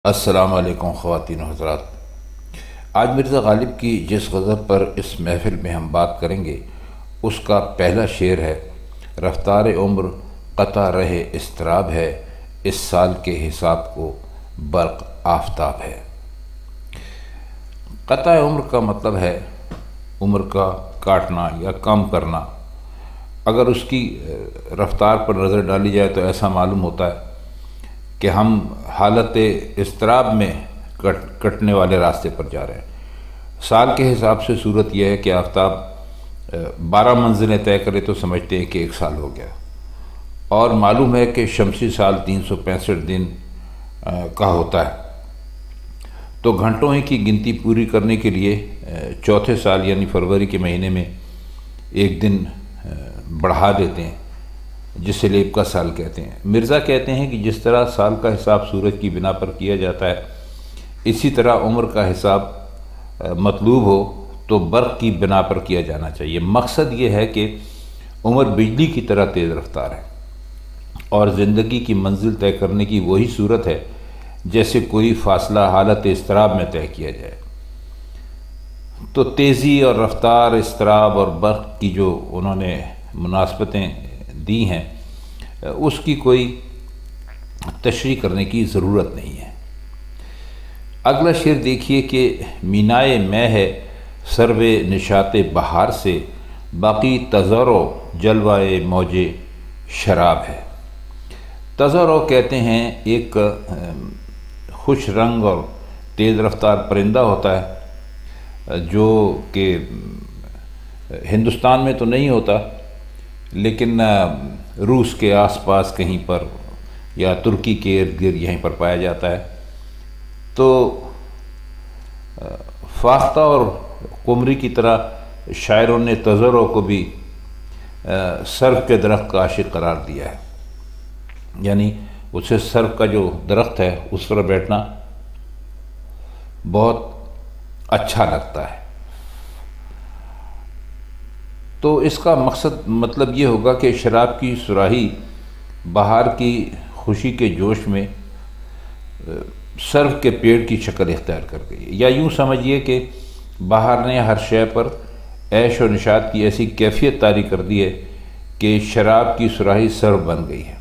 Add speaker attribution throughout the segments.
Speaker 1: السلام علیکم خواتین و حضرات۔ آج مرزا غالب کی جس غزل پر اس محفل میں ہم بات کریں گے اس کا پہلا شعر ہے: رفتار عمر قطع رہے اضطراب ہے، اس سال کے حساب کو برق آفتاب ہے۔ قطع عمر کا مطلب ہے عمر کا کاٹنا یا کم کرنا۔ اگر اس کی رفتار پر نظر ڈالی جائے تو ایسا معلوم ہوتا ہے کہ ہم حالت اضطراب میں کٹنے والے راستے پر جا رہے ہیں۔ سال کے حساب سے صورت یہ ہے کہ آفتاب 12 منزلیں طے کرے تو سمجھتے ہیں کہ ایک سال ہو گیا، اور معلوم ہے کہ شمسی سال 365 دن کا ہوتا ہے، تو گھنٹوں ہی کی گنتی پوری کرنے کے لیے چوتھے سال یعنی فروری کے مہینے میں ایک دن بڑھا دیتے ہیں، جسے لیپ کا سال کہتے ہیں۔ مرزا کہتے ہیں کہ جس طرح سال کا حساب سورج کی بنا پر کیا جاتا ہے، اسی طرح عمر کا حساب مطلوب ہو تو برق کی بنا پر کیا جانا چاہیے۔ مقصد یہ ہے کہ عمر بجلی کی طرح تیز رفتار ہے، اور زندگی کی منزل طے کرنے کی وہی صورت ہے جیسے کوئی فاصلہ حالت اضطراب میں طے کیا جائے۔ تو تیزی اور رفتار، اضطراب اور برق کی جو انہوں نے مناسبتیں دی ہیں، اس کی کوئی تشریح کرنے کی ضرورت نہیں ہے۔ اگلا شعر دیکھیے کہ مینائے میں ہے سرو نشاط بہار سے، باقی تذرو جلوائے موج شراب ہے۔ تذرو کہتے ہیں ایک خوش رنگ اور تیز رفتار پرندہ ہوتا ہے جو کہ ہندوستان میں تو نہیں ہوتا، لیکن روس کے آس پاس کہیں پر یا ترکی کے ارد گرد یہیں پر پایا جاتا ہے۔ تو فاختہ اور قمری کی طرح شاعروں نے تذرو کو بھی سرو کے درخت کا عاشق قرار دیا ہے، یعنی اسے سرو کا جو درخت ہے اس پر بیٹھنا بہت اچھا لگتا ہے۔ تو اس کا مطلب یہ ہوگا کہ شراب کی صراحی بہار کی خوشی کے جوش میں سرو کے پیڑ کی شکل اختیار کر گئی، یا یوں سمجھیے کہ بہار نے ہر شے پر عیش و نشاط کی ایسی کیفیت طاری کر دی ہے کہ شراب کی صراحی سرو بن گئی ہے۔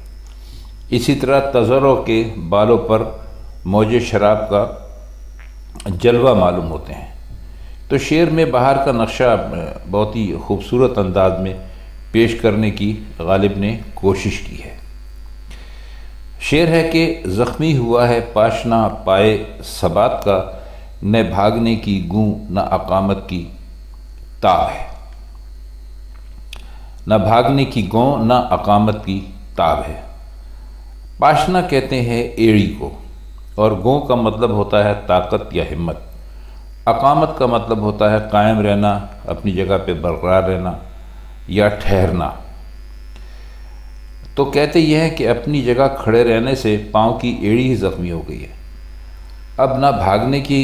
Speaker 1: اسی طرح تذرو کے بالوں پر موج شراب کا جلوہ معلوم ہوتے ہیں۔ تو شعر میں بہار کا نقشہ بہت ہی خوبصورت انداز میں پیش کرنے کی غالب نے کوشش کی ہے۔ شعر ہے کہ زخمی ہوا ہے پاشنا پائے ثبات کا، نہ بھاگنے کی گوں نہ اقامت کی تاب ہے۔ نہ بھاگنے کی گوں نہ اقامت کی تاب ہے۔ پاشنا کہتے ہیں ایڑی کو، اور گوں کا مطلب ہوتا ہے طاقت یا ہمت۔ اقامت کا مطلب ہوتا ہے قائم رہنا، اپنی جگہ پہ برقرار رہنا یا ٹھہرنا۔ تو کہتے یہ ہیں کہ اپنی جگہ کھڑے رہنے سے پاؤں کی ایڑی ہی زخمی ہو گئی ہے۔ اب نہ بھاگنے کی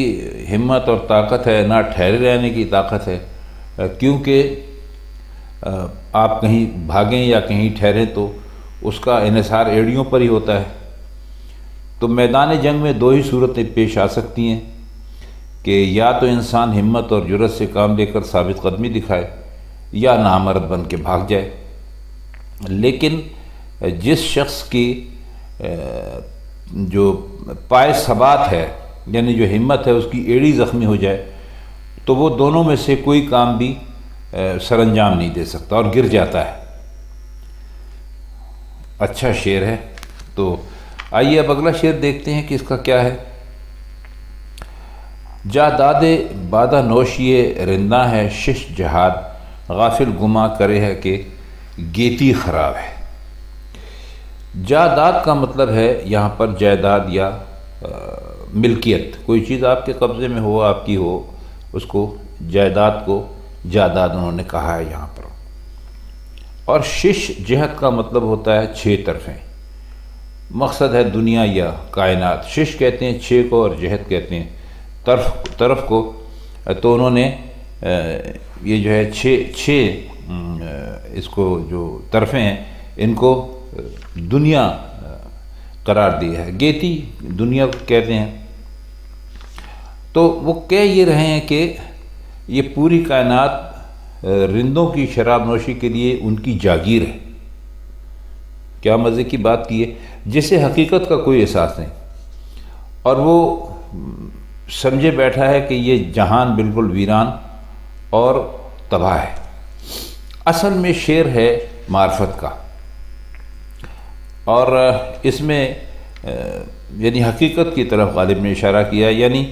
Speaker 1: ہمت اور طاقت ہے، نہ ٹھہرے رہنے کی طاقت ہے، کیونکہ آپ کہیں بھاگیں یا کہیں ٹھہریں تو اس کا انحصار ایڑیوں پر ہی ہوتا ہے۔ تو میدان جنگ میں دو ہی صورتیں پیش آ سکتی ہیں کہ یا تو انسان ہمت اور جرأت سے کام لے کر ثابت قدمی دکھائے، یا نامرد بن کے بھاگ جائے۔ لیکن جس شخص کی جو پائے ثبات ہے، یعنی جو ہمت ہے، اس کی ایڑی زخمی ہو جائے تو وہ دونوں میں سے کوئی کام بھی سر انجام نہیں دے سکتا اور گر جاتا ہے۔ اچھا شعر ہے، تو آئیے اب اگلا شعر دیکھتے ہیں کہ اس کا کیا ہے۔ جاداد بادہ نوشیے رندہ ہے شش جہاد، غافل گما کرے ہے کہ گیتی خراب ہے۔ جاداد کا مطلب ہے یہاں پر جائیداد یا ملکیت، کوئی چیز آپ کے قبضے میں ہو، آپ کی ہو، اس کو جائیداد کو جاداد انہوں نے کہا ہے یہاں پر۔ اور شش جہت کا مطلب ہوتا ہے 6 طرفیں، مقصد ہے دنیا یا کائنات۔ شش کہتے ہیں 6 کو، اور جہت کہتے ہیں طرف کو۔ تو انہوں نے یہ جو ہے 6 اس کو جو طرفیں ہیں ان کو دنیا قرار دیا ہے۔ گیتی دنیا کو کہتے ہیں، تو وہ کہہ یہ رہے ہیں کہ یہ پوری کائنات رندوں کی شراب نوشی کے لیے ان کی جاگیر ہے۔ کیا مزے کی بات کی ہے، جسے حقیقت کا کوئی احساس نہیں، اور وہ سمجھے بیٹھا ہے کہ یہ جہان بالکل ویران اور تباہ ہے۔ اصل میں شعر ہے معرفت کا، اور اس میں یعنی حقیقت کی طرف غالب نے اشارہ کیا، یعنی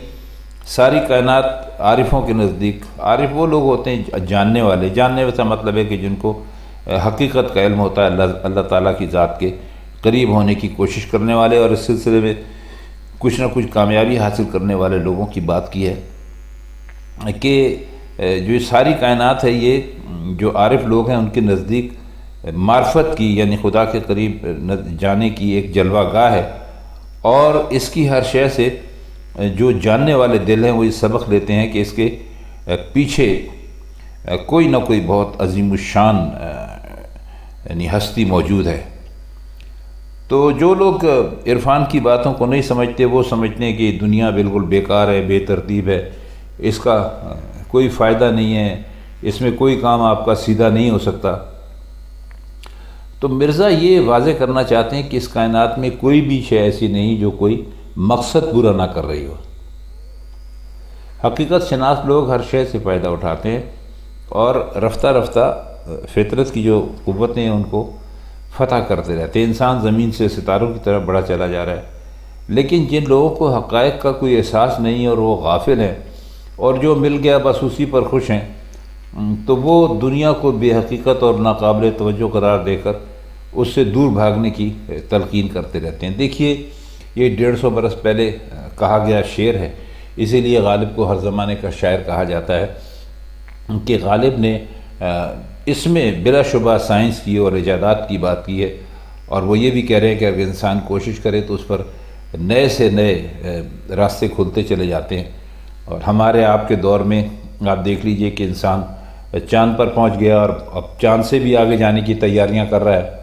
Speaker 1: ساری کائنات عارفوں کے نزدیک، عارف وہ لوگ ہوتے ہیں جاننے والے، جاننے کا مطلب ہے کہ جن کو حقیقت کا علم ہوتا ہے، اللہ تعالیٰ کی ذات کے قریب ہونے کی کوشش کرنے والے، اور اس سلسلے میں کچھ نہ کچھ کامیابی حاصل کرنے والے لوگوں کی بات کی ہے کہ جو ساری کائنات ہے یہ جو عارف لوگ ہیں ان کے نزدیک معرفت کی، یعنی خدا کے قریب جانے کی ایک جلوہ گاہ ہے، اور اس کی ہر شے سے جو جاننے والے دل ہیں وہ یہ سبق لیتے ہیں کہ اس کے پیچھے کوئی نہ کوئی بہت عظیم الشان یعنی ہستی موجود ہے۔ تو جو لوگ عرفان کی باتوں کو نہیں سمجھتے، وہ سمجھتے ہیں کہ دنیا بالکل بیکار ہے، بے ترتیب ہے، اس کا کوئی فائدہ نہیں ہے، اس میں کوئی کام آپ کا سیدھا نہیں ہو سکتا۔ تو مرزا یہ واضح کرنا چاہتے ہیں کہ اس کائنات میں کوئی بھی شے ایسی نہیں جو کوئی مقصد پورا نہ کر رہی ہو۔ حقیقت شناس لوگ ہر شے سے فائدہ اٹھاتے ہیں، اور رفتہ رفتہ فطرت کی جو قوتیں ہیں ان کو فتح کرتے رہتے ہیں۔ انسان زمین سے ستاروں کی طرف بڑھا چلا جا رہا ہے، لیکن جن لوگوں کو حقائق کا کوئی احساس نہیں اور وہ غافل ہیں، اور جو مل گیا بس اسی پر خوش ہیں، تو وہ دنیا کو بے حقیقت اور ناقابل توجہ قرار دے کر اس سے دور بھاگنے کی تلقین کرتے رہتے ہیں۔ دیکھیے یہ 150 برس پہلے کہا گیا شعر ہے، اسی لیے غالب کو ہر زمانے کا شاعر کہا جاتا ہے کہ غالب نے اس میں بلا شبہ سائنس کی اور ایجادات کی بات کی ہے، اور وہ یہ بھی کہہ رہے ہیں کہ اگر انسان کوشش کرے تو اس پر نئے سے نئے راستے کھلتے چلے جاتے ہیں۔ اور ہمارے آپ کے دور میں آپ دیکھ لیجئے کہ انسان چاند پر پہنچ گیا اور اب چاند سے بھی آگے جانے کی تیاریاں کر رہا ہے۔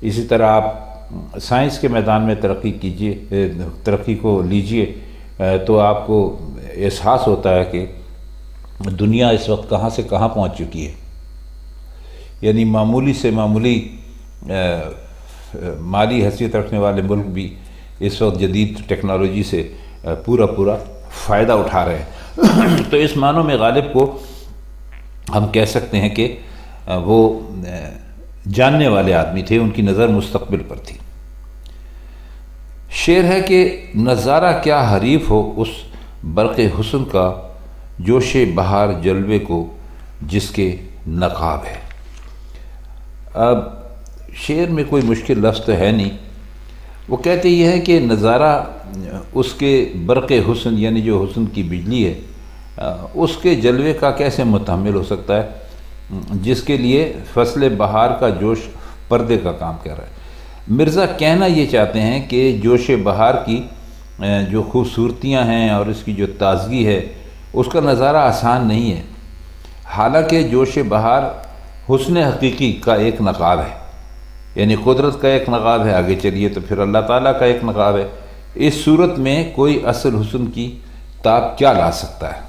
Speaker 1: اسی طرح آپ سائنس کے میدان میں ترقی کو لیجئے تو آپ کو احساس ہوتا ہے کہ دنیا اس وقت کہاں سے کہاں پہنچ چکی ہے، یعنی معمولی سے معمولی مالی حیثیت رکھنے والے ملک بھی اس وقت جدید ٹیکنالوجی سے پورا فائدہ اٹھا رہے ہیں۔ تو اس معنوں میں غالب کو ہم کہہ سکتے ہیں کہ وہ جاننے والے آدمی تھے، ان کی نظر مستقبل پر تھی۔ شعر ہے کہ نظارہ کیا حریف ہو اس برق حسن کا، جوش بہار جلوے کو جس کے نقاب ہے۔ اب شعر میں کوئی مشکل لفظ تو ہے نہیں، وہ کہتے یہ ہے کہ نظارہ اس کے برق حسن یعنی جو حسن کی بجلی ہے اس کے جلوے کا کیسے متحمل ہو سکتا ہے جس کے لیے فصل بہار کا جوش پردے کا کام کر رہا ہے۔ مرزا کہنا یہ چاہتے ہیں کہ جوش بہار کی جو خوبصورتیاں ہیں اور اس کی جو تازگی ہے اس کا نظارہ آسان نہیں ہے، حالانکہ جوش بہار حسن حقیقی کا ایک نقاب ہے، یعنی قدرت کا ایک نقاب ہے، آگے چلیے تو پھر اللہ تعالیٰ کا ایک نقاب ہے۔ اس صورت میں کوئی اصل حسن کی تاب کیا لا سکتا ہے؟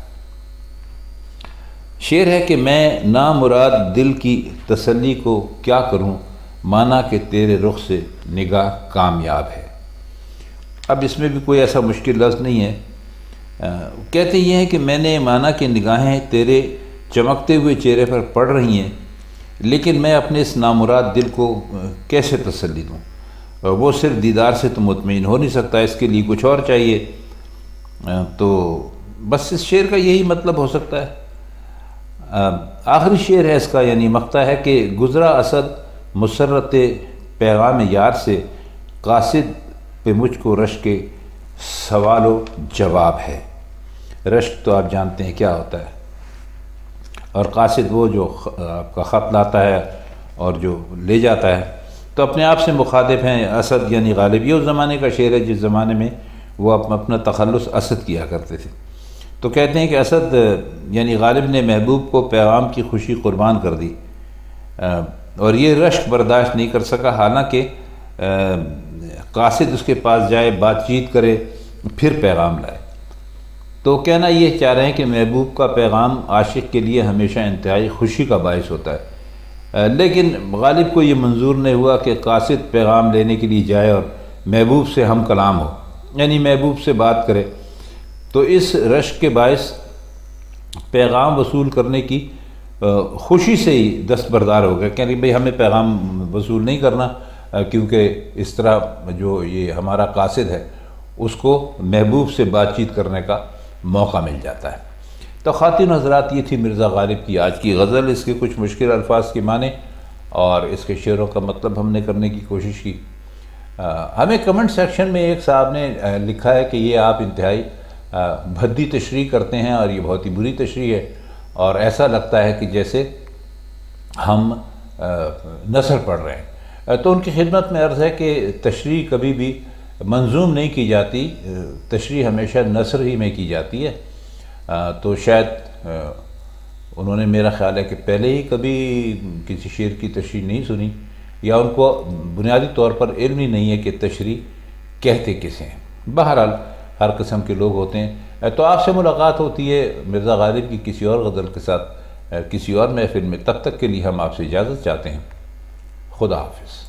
Speaker 1: شعر ہے کہ میں نامراد دل کی تسلی کو کیا کروں، مانا کہ تیرے رخ سے نگاہ کامیاب ہے۔ اب اس میں بھی کوئی ایسا مشکل لفظ نہیں ہے، کہتے یہ ہیں کہ میں نے مانا کہ نگاہیں تیرے چمکتے ہوئے چہرے پر پڑ رہی ہیں، لیکن میں اپنے اس نامراد دل کو کیسے تسلی دوں؟ وہ صرف دیدار سے تو مطمئن ہو نہیں سکتا، اس کے لیے کچھ اور چاہیے۔ تو بس اس شعر کا یہی مطلب ہو سکتا ہے۔ آخری شعر ہے اس کا، یعنی مقطع ہے کہ گزرا اسد مسرت پیغام یار سے، قاصد پہ مجھ کو رشک سوال و جواب ہے۔ رشک تو آپ جانتے ہیں کیا ہوتا ہے، اور قاصد وہ جو آپ کا خط لاتا ہے اور جو لے جاتا ہے، تو اپنے آپ سے مخاطب ہیں اسد یعنی غالب۔ یہ اس زمانے کا شعر ہے جس زمانے میں وہ اپنا تخلص اسد کیا کرتے تھے۔ تو کہتے ہیں کہ اسد یعنی غالب نے محبوب کو پیغام کی خوشی قربان کر دی، اور یہ رشک برداشت نہیں کر سکا، حالانکہ قاصد اس کے پاس جائے، بات چیت کرے، پھر پیغام لائے۔ تو کہنا یہ چاہ رہے ہیں کہ محبوب کا پیغام عاشق کے لیے ہمیشہ انتہائی خوشی کا باعث ہوتا ہے، لیکن غالب کو یہ منظور نہیں ہوا کہ قاصد پیغام لینے کے لیے جائے اور محبوب سے ہم کلام ہو، یعنی محبوب سے بات کرے، تو اس رشک کے باعث پیغام وصول کرنے کی خوشی سے ہی دستبردار ہو گئے کہ بھئی ہمیں پیغام وصول نہیں کرنا، کیونکہ اس طرح جو یہ ہمارا قاصد ہے اس کو محبوب سے بات چیت کرنے کا موقع مل جاتا ہے۔ تو خواتین حضرات، یہ تھی مرزا غالب کی آج کی غزل، اس کے کچھ مشکل الفاظ کی معنی اور اس کے شعروں کا مطلب ہم نے کرنے کی کوشش کی۔ ہمیں کمنٹ سیکشن میں ایک صاحب نے لکھا ہے کہ یہ آپ انتہائی بھدی تشریح کرتے ہیں اور یہ بہت ہی بری تشریح ہے، اور ایسا لگتا ہے کہ جیسے ہم نثر پڑھ رہے ہیں۔ تو ان کی خدمت میں عرض ہے کہ تشریح کبھی بھی منظوم نہیں کی جاتی، تشریح ہمیشہ نثر ہی میں کی جاتی ہے۔ تو شاید انہوں نے، میرا خیال ہے کہ پہلے ہی کبھی کسی شعر کی تشریح نہیں سنی، یا ان کو بنیادی طور پر علم ہی نہیں ہے کہ تشریح کہتے کسے ہیں۔ بہرحال ہر قسم کے لوگ ہوتے ہیں۔ تو آپ سے ملاقات ہوتی ہے مرزا غالب کی کسی اور غزل کے ساتھ کسی اور محفل میں، تب تک کے لیے ہم آپ سے اجازت چاہتے ہیں۔ خدا حافظ۔